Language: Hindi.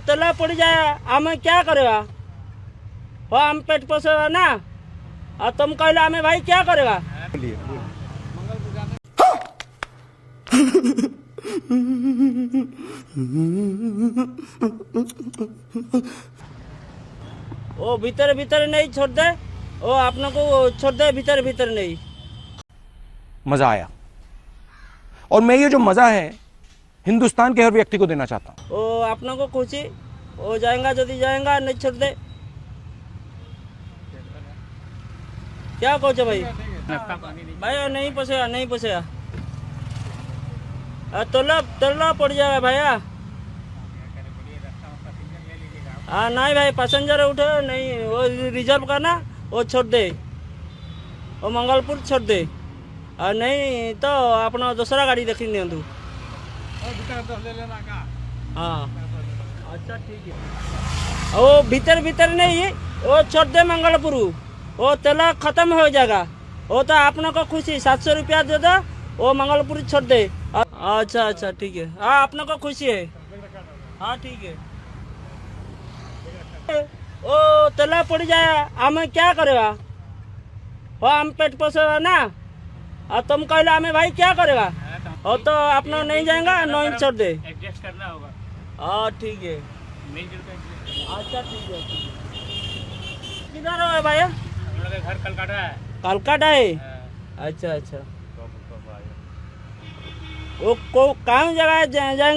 तेला पड़ जाए आम क्या करेगा? हो हम पेट पोसेगा ना, और तुम कहला हमें भाई क्या करेगा? वो भीतर भीतर नहीं छोड़ दे, वो अपने को छोड़ दे भीतर भीतर नहीं। मजा आया, और मैं ये जो मजा है हिंदुस्तान के हर व्यक्ति को देना चाहता हूं। वो अपने को खुशी हो जाएगा, यदि जाएगा नहीं छोड़ दे। क्या कहो भाई? भाई नहीं पोसेगा, नहीं पोसेगा, तोला पड़ जाएगा भैया। हाँ नहीं भाई, पैसेंजर उठे नहीं, वो रिजर्व करना, वो छोड़ दे, वो मंगलपुर छोड़ दे, और नहीं तो अपना दूसरा गाड़ी देखी दिंतु। हाँ अच्छा ठीक है। वो भीतर भीतर नहीं, वो छोड़ दे मंगलपुर, वो तेला खत्म हो जाएगा। वो तो अपने को खुशी 700 रुपया दे दो, वो मंगलपुर छोड़ दे। अच्छा अच्छा ठीक है, हाँ अपने को खुशी है। हाँ ठीक है। ओ तेला पड़ जाए हमें क्या करेगा? हो हम पेट पोसेगा ना, और तुम कहला हमें भाई क्या करेगा? हो तो अपना नहीं जाएगा, नहीं छोड़ दे, एडजस्ट करना होगा। हाँ ठीक है। अच्छा ठीक है। किधर हो भाई? हम लोग का घर कलकत्ता है। कलकत्ता है? अच्छा अच्छा। वो कौन जगह जाएंगे?